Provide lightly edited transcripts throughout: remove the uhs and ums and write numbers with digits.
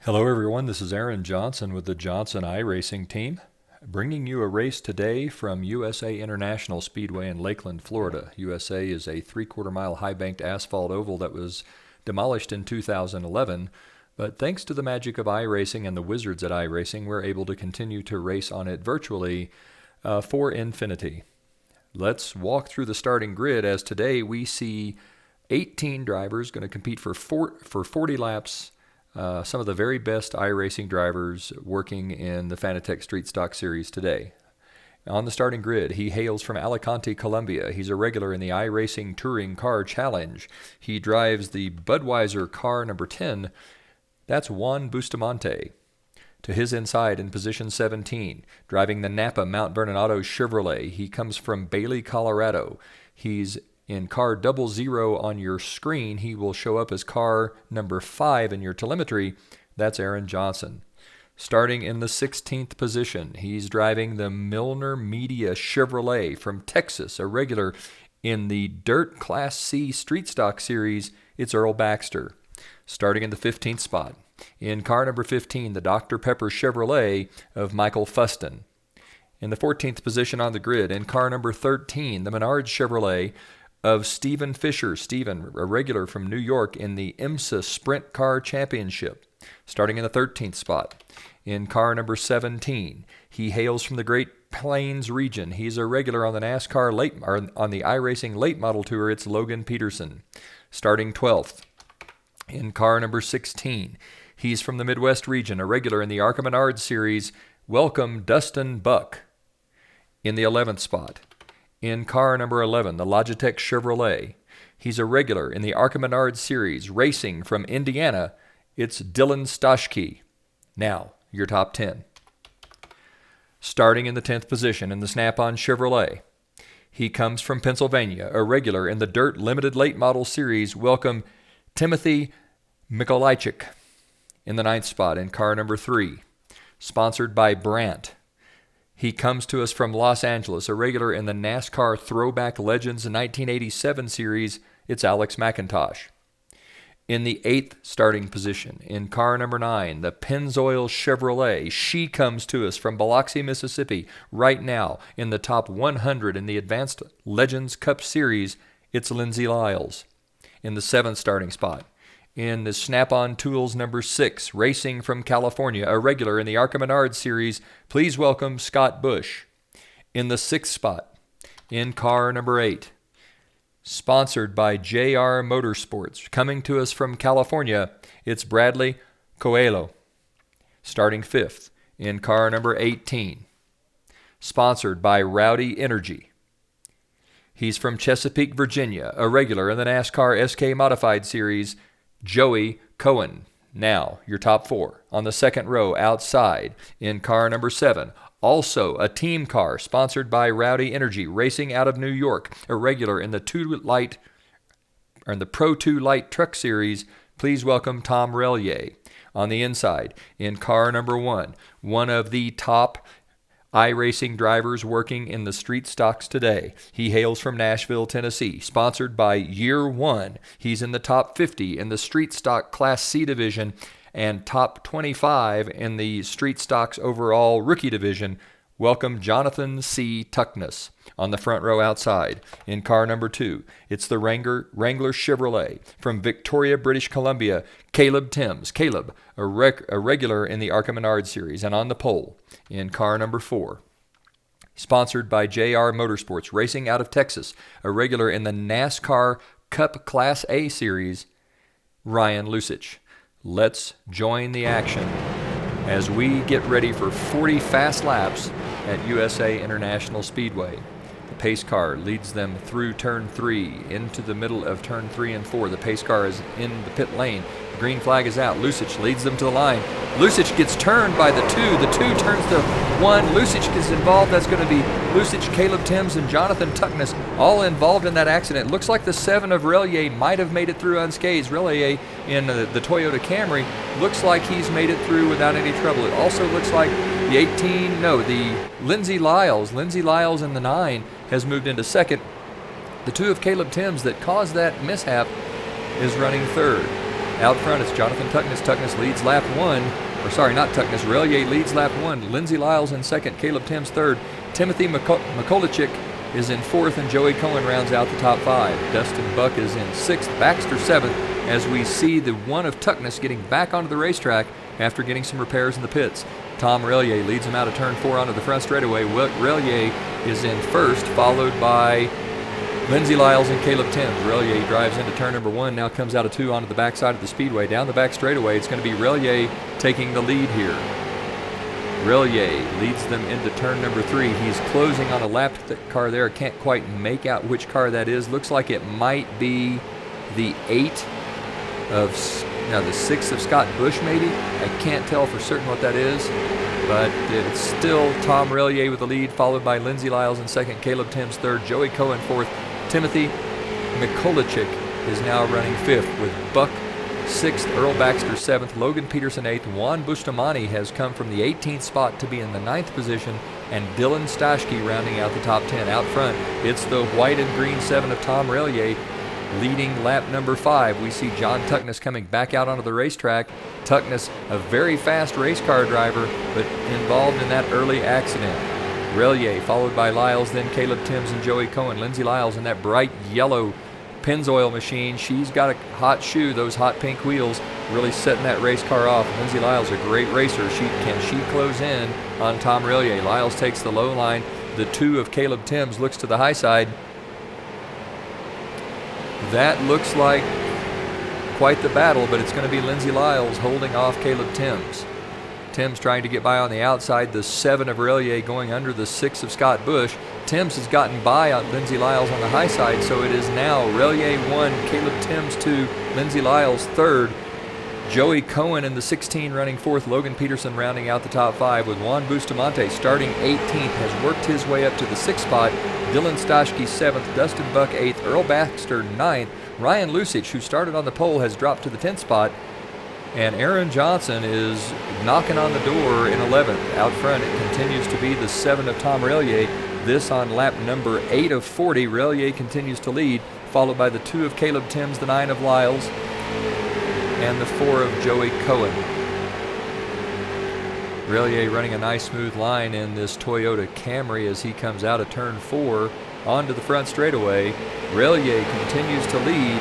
Hello everyone, this is Aaron Johnson with the Johnson iRacing team, bringing you a race today from USA International Speedway in Lakeland, Florida. USA is a 3/4 mile high-banked asphalt oval that was demolished in 2011, but thanks to the magic of iRacing and the wizards at iRacing, we're able to continue to race on it virtually for infinity. Let's walk through the starting grid, as today we see 18 drivers going to compete for 40 laps. Some of the very best iRacing drivers working in the Fanatec Street Stock series today. On the starting grid, he hails from Alicante, Colombia. He's a regular in the iRacing Touring Car Challenge. He drives the Budweiser car number 10. That's Juan Bustamante. To his inside in position 17, driving the Napa Mount Vernon Auto Chevrolet. He comes from Bailey, Colorado. He's in car 00 on your screen. He will show up as car number 5 in your telemetry. That's Aaron Johnson. Starting in the 16th position, he's driving the Milner Media Chevrolet from Texas, a regular in the Dirt Class C Street Stock Series. It's Earl Baxter. Starting in the 15th spot, in car number 15, the Dr. Pepper Chevrolet of Michael Fuston. In the 14th position on the grid, in car number 13, the Menards Chevrolet of Stephen Fisher. Stephen, a regular from New York in the IMSA Sprint Car Championship. Starting in the 13th spot, in car number 17, he hails from the Great Plains region. He's a regular on the on the iRacing Late Model Tour. It's Logan Peterson. Starting 12th, in car number 16, he's from the Midwest region, a regular in the ARCA Menards series. Welcome, Dustin Buck. In the 11th spot, in car number 11, the Logitech Chevrolet. He's a regular in the ARCA Menards series, racing from Indiana. It's Dylan Stoschke. Now, your top 10. Starting in the 10th position in the Snap-on Chevrolet. He comes from Pennsylvania, a regular in the Dirt Limited Late Model series. Welcome, Timothy Mikolajczyk. In the 9th spot in car number 3, sponsored by Brandt. He comes to us from Los Angeles, a regular in the NASCAR Throwback Legends 1987 series. It's Alex McIntosh. In the 8th starting position, in car number 9, the Pennzoil Chevrolet. She comes to us from Biloxi, Mississippi. Right now, in the top 100 in the Advanced Legends Cup Series, it's Lindsay Lyles. In the 7th starting spot, in the Snap-on Tools number 6, racing from California, a regular in the ARCA Menards series, please welcome Scott Bush. In the 6th spot, in car number 8, sponsored by JR Motorsports, coming to us from California, it's Bradley Coelho. Starting 5th, in car number 18, sponsored by Rowdy Energy. He's from Chesapeake, Virginia, a regular in the NASCAR SK Modified series, Joey Cohen. Now, your top 4. On the second row outside, in car number 7, also a team car sponsored by Rowdy Energy, racing out of New York, a regular in the Pro 2 Light Truck Series. Please welcome Tom Relier. On the inside, in car number 1, one of the top iRacing drivers working in the street stocks today. He hails from Nashville, Tennessee, sponsored by Year One. He's in the top 50 in the street stock Class C division and top 25 in the street stocks overall rookie division. Welcome, Jonathan C. Tuckness. On the front row outside, in car number 2, it's the Wrangler Chevrolet from Victoria, British Columbia, Caleb Timms. Caleb, a regular in the ARCA Menards series. And on the pole, in car number 4, sponsored by JR Motorsports, racing out of Texas, a regular in the NASCAR Cup Class A series, Ryan Lusich. Let's join the action as we get ready for 40 fast laps at USA International Speedway. The pace car leads them through turn 3 into the middle of turn 3 and 4. The pace car is in the pit lane. The green flag is out. Lusich leads them to the line. Lusich gets turned by the 2. The 2 turns to 1. Lusich is involved. That's going to be Lusich, Caleb Timms, and Jonathan Tuckness all involved in that accident. Looks like the 7 of Relier might have made it through unscathed. Relier in the Toyota Camry looks like he's made it through without any trouble. It also looks like the Lindsay Lyles in the 9 has moved into second. The 2 of Caleb Timms that caused that mishap is running third. Out front, it's Jonathan Tuckness. Tuckness leads lap 1. Or sorry, not Tuckness. Relier leads lap 1. Lindsey Lyles in second. Caleb Timms third. Timothy Mikulicik is in fourth, and Joey Cohen rounds out the top 5. Dustin Buck is in sixth. Baxter seventh, as we see the one of Tuckness getting back onto the racetrack after getting some repairs in the pits. Tom Relier leads him out of turn 4 onto the front straightaway. Relier is in first, followed by Lindsey Lyles and Caleb Timms. Relier drives into turn number 1, now comes out of 2 onto the backside of the speedway. Down the back straightaway, it's going to be Relier taking the lead here. Relier leads them into turn number 3. He's closing on a lap car there. Can't quite make out which car that is. Looks like it might be the 8 of, now the 6 of Scott Bush maybe. I can't tell for certain what that is, but it's still Tom Relier with the lead, followed by Lindsey Lyles in second, Caleb Timms third, Joey Cohen fourth. Timothy Mikulicik is now running fifth, with Buck sixth, Earl Baxter seventh, Logan Peterson eighth. Juan Bustamante has come from the 18th spot to be in the 9th position, and Dylan Stashke rounding out the top 10. Out front, it's the white and green 7 of Tom Relier leading lap number 5. We see John Tuckness coming back out onto the racetrack. Tuckness, a very fast race car driver, but involved in that early accident. Relier followed by Lyles, then Caleb Timms and Joey Cohen. Lindsey Lyles in that bright yellow Pennzoil machine. She's got a hot shoe. Those hot pink wheels really setting that race car off. Lindsey Lyles, a great racer. Can she close in on Tom Relier? Lyles takes the low line. The 2 of Caleb Timms looks to the high side. That looks like quite the battle, but it's going to be Lindsey Lyles holding off Caleb Timms. Timms trying to get by on the outside, the 7 of Relier going under the 6 of Scott Bush. Timms has gotten by on Lindsey Lyles on the high side, so it is now Relier 1, Caleb Timms 2, Lindsey Lyles 3rd. Joey Cohen in the 16 running 4th, Logan Peterson rounding out the top 5, with Juan Bustamante starting 18th, has worked his way up to the 6th spot. Dylan Stashke 7th, Dustin Buck 8th, Earl Baxter 9th. Ryan Lusich, who started on the pole, has dropped to the 10th spot. And Aaron Johnson is knocking on the door in 11th. Out front, it continues to be the 7 of Tom Relier. This on lap number 8 of 40. Relier continues to lead, followed by the 2 of Caleb Timms, the 9 of Lyles, and the 4 of Joey Cohen. Relier running a nice smooth line in this Toyota Camry as he comes out of turn 4 onto the front straightaway. Relier continues to lead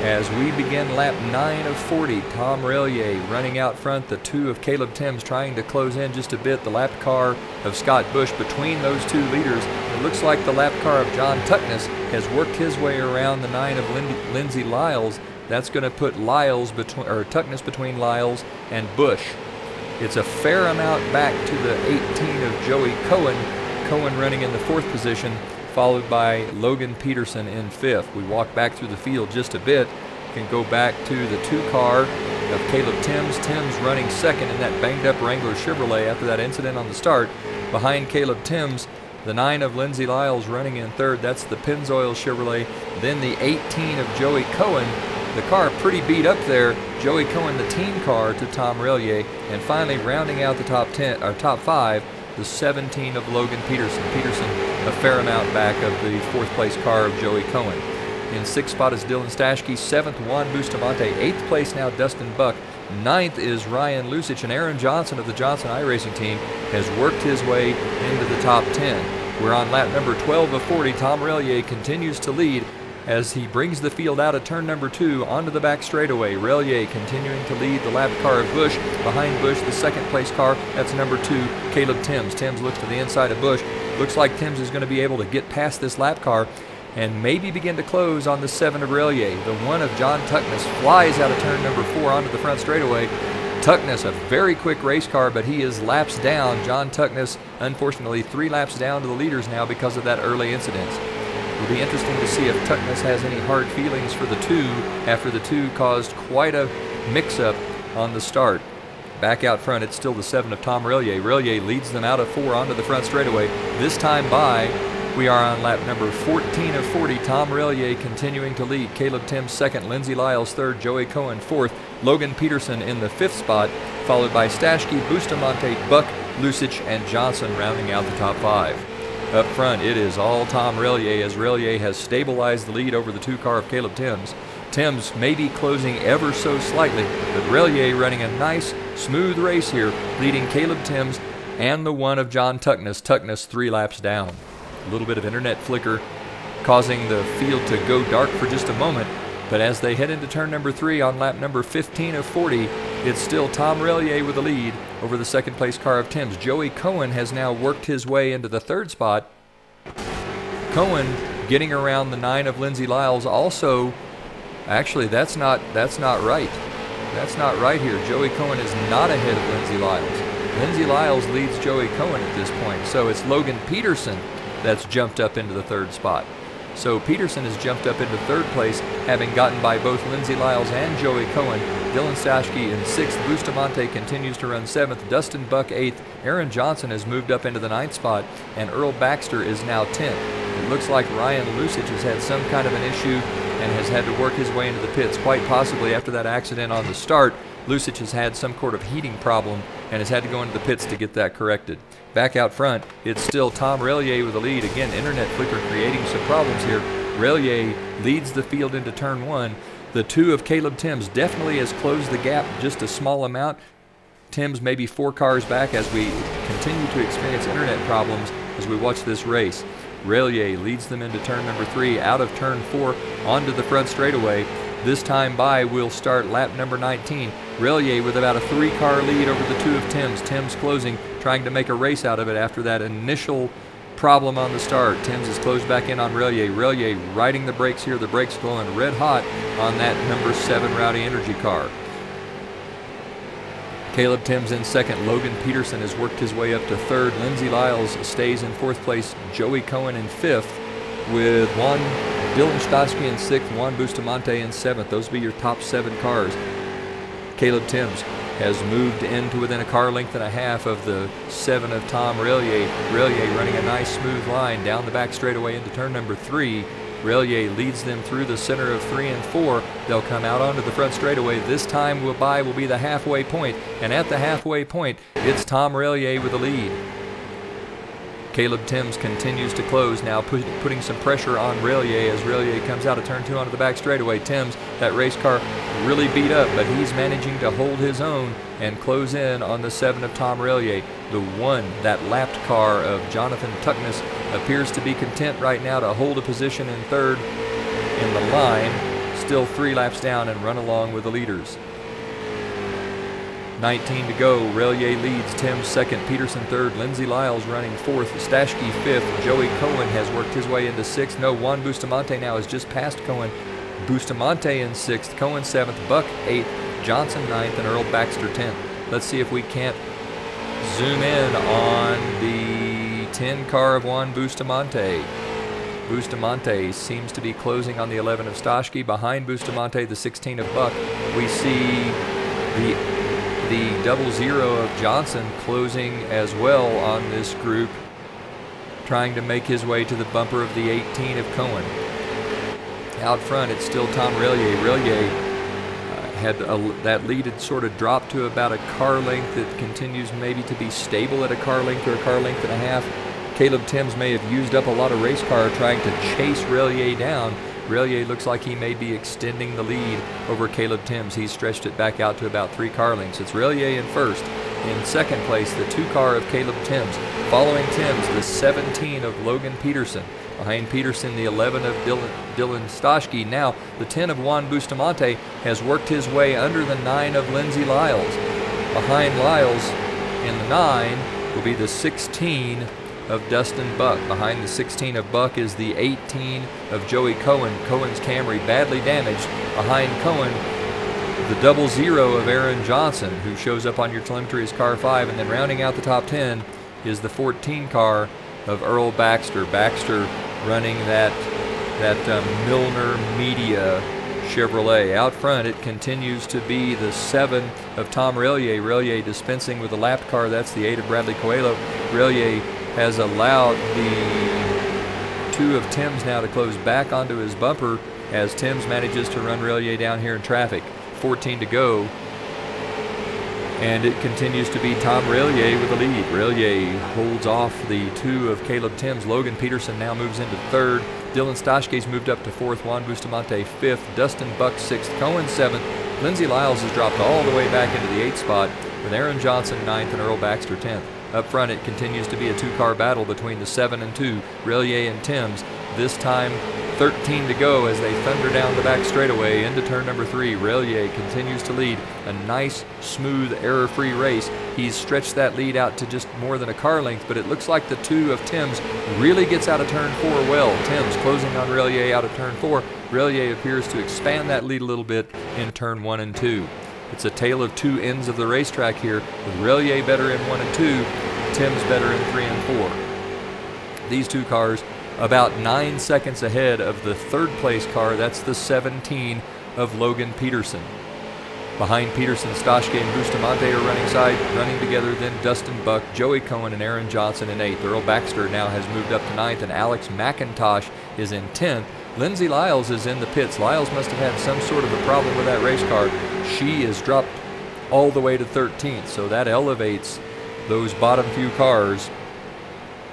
as we begin lap 9 of 40. Tom Relier running out front, the 2 of Caleb Timms trying to close in just a bit. The lap car of Scott Bush between those 2 leaders. It looks like the lap car of John Tuckness has worked his way around the 9 of Lindsey Lyles. That's going to put Tuckness between Lyles and Bush. It's a fair amount back to the 18 of Joey Cohen. Cohen running in the 4th position, followed by Logan Peterson in 5th. We walk back through the field just a bit. Can go back to the 2 car of Caleb Timms. Timms running 2nd in that banged up Wrangler Chevrolet after that incident on the start. Behind Caleb Timms, the 9 of Lindsey Lyles running in 3rd. That's the Pennzoil Chevrolet. Then the 18 of Joey Cohen. The car pretty beat up there. Joey Cohen, the team car to Tom Relier. And finally rounding out the top 5, the 17 of Logan Peterson. Peterson a fair amount back of the 4th place car of Joey Cohen. In 6th spot is Dylan Stashke, 7th Juan Bustamante, 8th place now Dustin Buck, 9th is Ryan Lusich, and Aaron Johnson of the Johnson iRacing team has worked his way into the top 10. We're on lap number 12 of 40. Tom Relier continues to lead as he brings the field out of turn number 2 onto the back straightaway. Relier continuing to lead the lap car of Bush. Behind Bush, the 2nd place car, that's number 2, Caleb Timms. Timms looks to the inside of Bush. Looks like Timms is going to be able to get past this lap car and maybe begin to close on the 7 of Relier. The 1 of John Tuckness flies out of turn number 4 onto the front straightaway. Tuckness, a very quick race car, but he is laps down. John Tuckness, unfortunately, 3 laps down to the leaders now because of that early incident. It'll be interesting to see if Tuckness has any hard feelings for the 2 after the 2 caused quite a mix-up on the start. Back out front, it's still the 7 of Tom Relier. Relier leads them out of 4 onto the front straightaway. This time by, we are on lap number 14 of 40. Tom Relier continuing to lead. Caleb Timms 2nd, Lindsey Lyles 3rd, Joey Cohen 4th, Logan Peterson in the 5th spot, followed by Stashke, Bustamante, Buck, Lusich, and Johnson rounding out the top 5. Up front, it is all Tom Relier as Relier has stabilized the lead over the 2 car of Caleb Timms. Timms may be closing ever so slightly, but Relier running a nice, smooth race here, leading Caleb Timms and the one of John Tuckness. Tuckness 3 laps down. A little bit of internet flicker causing the field to go dark for just a moment, but as they head into turn number 3 on lap number 15 of 40, it's still Tom Relier with the lead over the second place car of Timms. Joey Cohen has now worked his way into the 3rd spot. Cohen getting around the 9 of Lindsey Lyles. Also, actually, that's not right. That's not right here. Joey Cohen is not ahead of Lindsey Lyles. Lindsey Lyles leads Joey Cohen at this point. So it's Logan Peterson that's jumped up into the 3rd spot. So Peterson has jumped up into 3rd place, having gotten by both Lindsey Lyles and Joey Cohen. Dylan Stashke in 6th. Bustamante continues to run 7th. Dustin Buck 8th. Aaron Johnson has moved up into the 9th spot, and Earl Baxter is now 10th. It looks like Ryan Lusich has had some kind of an issue and has had to work his way into the pits, quite possibly after that accident on the start. Lusich has had some sort of heating problem and has had to go into the pits to get that corrected. Back out front, it's still Tom Relier with the lead. Again, internet flicker creating some problems here. Relier leads the field into turn 1. The 2 of Caleb Timms definitely has closed the gap just a small amount. Timms maybe 4 cars back as we continue to experience internet problems as we watch this race. Relier leads them into turn number 3, out of turn 4, onto the front straightaway. This time by will start lap number 19. Relier with about a 3-car lead over the 2 of Timms. Timms closing, trying to make a race out of it after that initial problem on the start. Timms is closed back in on Relier. Relier riding the brakes here. The brakes going red hot on that number 7 Rowdy Energy car. Caleb Timms in 2nd. Logan Peterson has worked his way up to 3rd. Lindsey Lyles stays in 4th place. Joey Cohen in 5th, with Dylan Stashke in 6th, Juan Bustamante in 7th. Those will be your top 7 cars. Caleb Timms has moved into within a car length and a half of the 7 of Tom Relier. Relier running a nice smooth line down the back straightaway into turn number 3. Relier leads them through the center of 3 and 4. They'll come out onto the front straightaway. This time will be the halfway point, and at the halfway point, it's Tom Relier with the lead. Caleb Timms continues to close now, putting some pressure on Relier as Relier comes out of turn 2 onto the back straightaway. Timms, that race car, really beat up, but he's managing to hold his own and close in on the 7 of Tom Relier. The 1, that lapped car of Jonathan Tuckness, appears to be content right now to hold a position in 3rd in the line, still 3 laps down and run along with the leaders. 19 to go. Relier leads. Timms 2nd. Peterson 3rd. Lindsey Lyles running 4th. Stashke 5th. Joey Cohen has worked his way into 6th. No, Juan Bustamante now has just passed Cohen. Bustamante in 6th. Cohen 7th. Buck 8th. Johnson 9th. And Earl Baxter 10th. Let's see if we can't zoom in on the 10 car of Juan Bustamante. Bustamante seems to be closing on the 11 of Stashke. Behind Bustamante, the 16 of Buck. We see the 00 of Johnson closing as well on this group, trying to make his way to the bumper of the 18 of Cohen. Out front, it's still Tom Relier. Relier had that lead had sort of dropped to about a car length. It continues maybe to be stable at a car length or a car length and a half. Caleb Timms may have used up a lot of race car trying to chase Relier down. Relier looks like he may be extending the lead over Caleb Timms. He's stretched it back out to about 3 car lengths. It's Relier in 1st. In 2nd place, the 2 car of Caleb Timms. Following Timms, the 17 of Logan Peterson. Behind Peterson, the 11 of Dylan Stashke. Now, the 10 of Juan Bustamante has worked his way under the 9 of Lindsey Lyles. Behind Lyles in the 9 will be the 16 of Dustin Buck. Behind the 16 of Buck is the 18 of Joey Cohen. Cohen's Camry badly damaged. Behind Cohen, the 00 of Aaron Johnson, who shows up on your telemetry as car 5. And then rounding out the top 10 is the 14 car of Earl Baxter. Baxter running that Milner Media Chevrolet. Out front, it continues to be the 7 of Tom Relier. Relier dispensing with the lapped car. That's the 8 of Bradley Coelho. Relier has allowed the 2 of Timms now to close back onto his bumper as Timms manages to run Relier down here in traffic. 14 to go, and it continues to be Tom Relier with the lead. Relier holds off the 2 of Caleb Timms. Logan Peterson now moves into 3rd. Dylan Stoshke's moved up to 4th, Juan Bustamante 5th, Dustin Buck 6th, Cohen 7th. Lindsey Lyles has dropped all the way back into the 8th spot with Aaron Johnson 9th and Earl Baxter 10th. Up front, it continues to be a two-car battle between the 7 and 2, Relier and Timms. This time, 13 to go as they thunder down the back straightaway into turn number 3. Relier continues to lead. A nice, smooth, error-free race. He's stretched that lead out to just more than a car length, but it looks like the 2 of Timms really gets out of turn 4 well. Timms closing on Relier out of turn 4. Relier appears to expand that lead a little bit in turn 1 and 2. It's a tale of two ends of the racetrack here, with Relier better in 1 and 2, Timms better in 3 and 4. These two cars about 9 seconds ahead of the 3rd place car. That's the 17 of Logan Peterson. Behind Peterson, Stoshke and Bustamante are running together, then Dustin Buck, Joey Cohen, and Aaron Johnson in 8th. Earl Baxter now has moved up to 9th, and Alex McIntosh is in 10th. Lindsey Lyles is in the pits. Lyles must have had some sort of a problem with that race car. She is dropped all the way to 13th, so that elevates those bottom few cars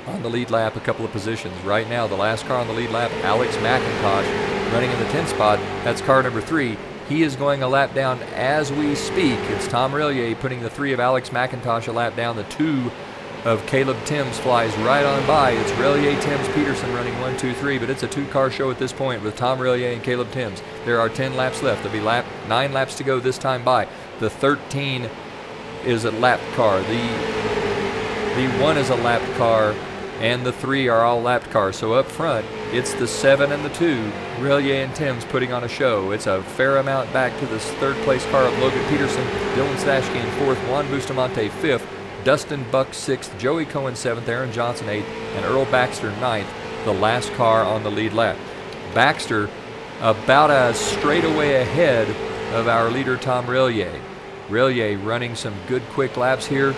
on the lead lap a couple of positions. Right now, the last car on the lead lap, Alex McIntosh, running in the 10th spot. That's car number 3. He is going a lap down as we speak. It's Tom Relier putting the 3 of Alex McIntosh a lap down. The 2 of Caleb Timms flies right on by. It's Relier, Timms, Peterson running 1, 2, 3, but it's a two-car show at this point with Tom Relier and Caleb Timms. There are 10 laps left. There'll be 9 laps to go this time by. The 13 is a lap car. The 1 is a lap car, and the 3 are all lapped cars. So up front, it's the 7 and the 2, Relier and Timms putting on a show. It's a fair amount back to the 3rd place car of Logan Peterson, Dylan Stoshke in 4th, Juan Bustamante 5th, Dustin Buck 6th, Joey Cohen 7th, Aaron Johnson 8th, and Earl Baxter 9th, the last car on the lead lap. Baxter about a straightaway ahead of our leader Tom Relier. Relier running some good quick laps here,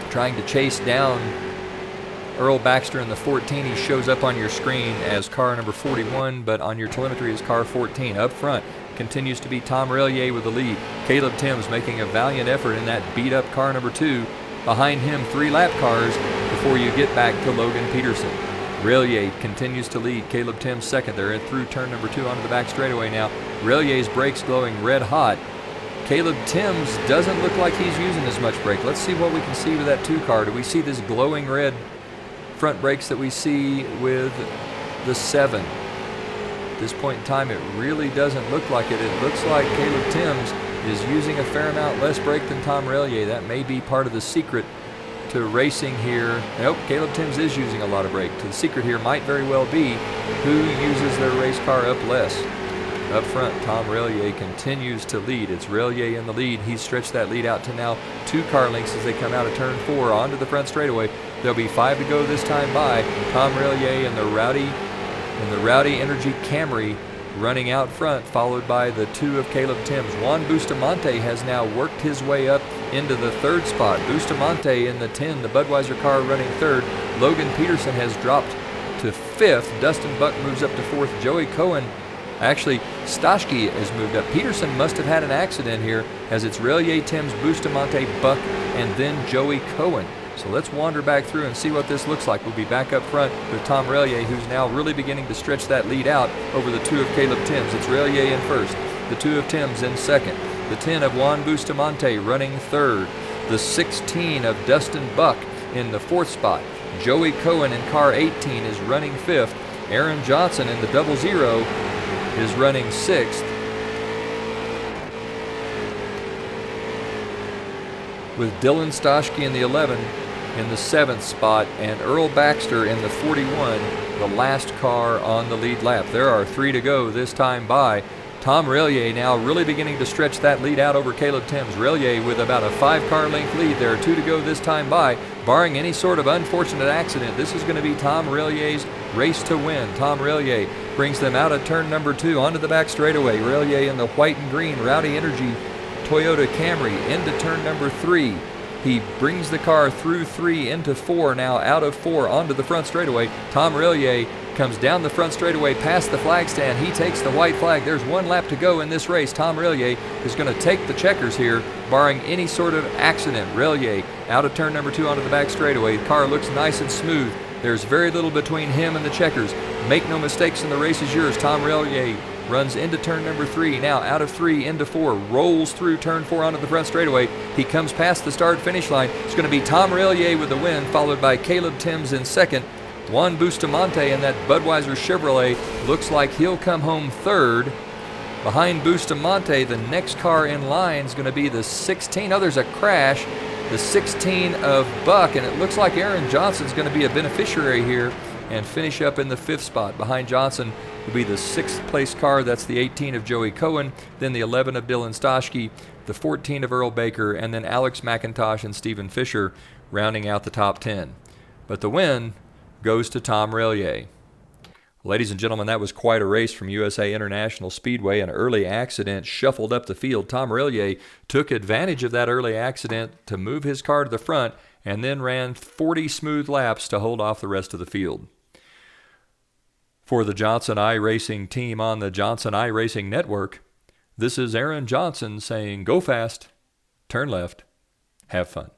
trying to chase down Earl Baxter in the 14. He shows up on your screen as car number 41, but on your telemetry is car 14. Up front continues to be Tom Relier with the lead. Caleb Timms making a valiant effort in that beat-up car number 2. Behind him, 3 lap cars before you get back to Logan Peterson. Relier continues to lead. Caleb Timms 2nd. They're through turn number 2 onto the back straightaway now. Relier's brakes glowing red hot. Caleb Timms doesn't look like he's using as much brake. Let's see what we can see with that 2 car. Do we see this glowing red front brakes that we see with the 7? At this point in time, it really doesn't look like it. It looks like Caleb Timms is using a fair amount less brake than Tom Relier. That may be part of the secret to racing here. Nope, Caleb Timms is using a lot of brake. The secret here might very well be who uses their race car up less. Up front, Tom Relier continues to lead. It's Relier in the lead. He's stretched that lead out to now 2 car lengths as they come out of turn 4 onto the front straightaway. There'll be 5 to go this time by. Tom Relier and the Rowdy Energy Camry running out front, followed by the 2 of Caleb Timms. Juan Bustamante has now worked his way up into the 3rd spot. Bustamante in the 10, the Budweiser car running 3rd. Logan Peterson has dropped to 5th. Dustin Buck moves up to 4th. Joey Cohen, actually Stoshke has moved up. Peterson must have had an accident here, as it's Relier, Timms, Bustamante, Buck, and then Joey Cohen. So let's wander back through and see what this looks like. We'll be back up front with Tom Relier, who's now really beginning to stretch that lead out over the 2 of Caleb Timms. It's Relier in 1st, the 2 of Timms in 2nd, the 10 of Juan Bustamante running 3rd, the 16 of Dustin Buck in the 4th spot. Joey Cohen in car 18 is running 5th. Aaron Johnson in the 00 is running 6th. With Dylan Stoshke in the 11 in the 7th spot, and Earl Baxter in the 41, the last car on the lead lap. There are 3 to go this time by. Tom Relier now really beginning to stretch that lead out over Caleb Timms. Relier with about a 5-car length lead. There are 2 to go this time by. Barring any sort of unfortunate accident, this is going to be Tom Relier's race to win. Tom Relier brings them out of turn number 2 onto the back straightaway. Relier in the white and green Rowdy Energy Toyota Camry into turn number 3. He brings the car through 3 into 4, now out of 4 onto the front straightaway. Tom Relier comes down the front straightaway past the flag stand. He takes the white flag. There's 1 lap to go in this race. Tom Relier is going to take the checkers here, barring any sort of accident. Relier out of turn number 2 onto the back straightaway. The car looks nice and smooth. There's very little between him and the checkers. Make no mistakes, and the race is yours. Tom Relier runs into turn number 3. Now out of 3 into 4. Rolls through turn 4 onto the front straightaway. He comes past the start-finish line. It's going to be Tom Relier with the win, followed by Caleb Timms in second. Juan Bustamante in that Budweiser Chevrolet looks like he'll come home third. Behind Bustamante, the next car in line is going to be the 16. Oh, there's a crash. The 16 of Buck, and it looks like Aaron Johnson's going to be a beneficiary here and finish up in the 5th spot. Behind Johnson will be the 6th place car. That's the 18 of Joey Cohen, then the 11 of Dylan Stoschke, the 14 of Earl Baker, and then Alex McIntosh and Stephen Fisher rounding out the top 10. But the win goes to Tom Relier. Ladies and gentlemen, that was quite a race from USA International Speedway. An early accident shuffled up the field. Tom Relier took advantage of that early accident to move his car to the front and then ran 40 smooth laps to hold off the rest of the field. For the Johnson iRacing team on the Johnson iRacing Network, this is Aaron Johnson saying, go fast, turn left, have fun.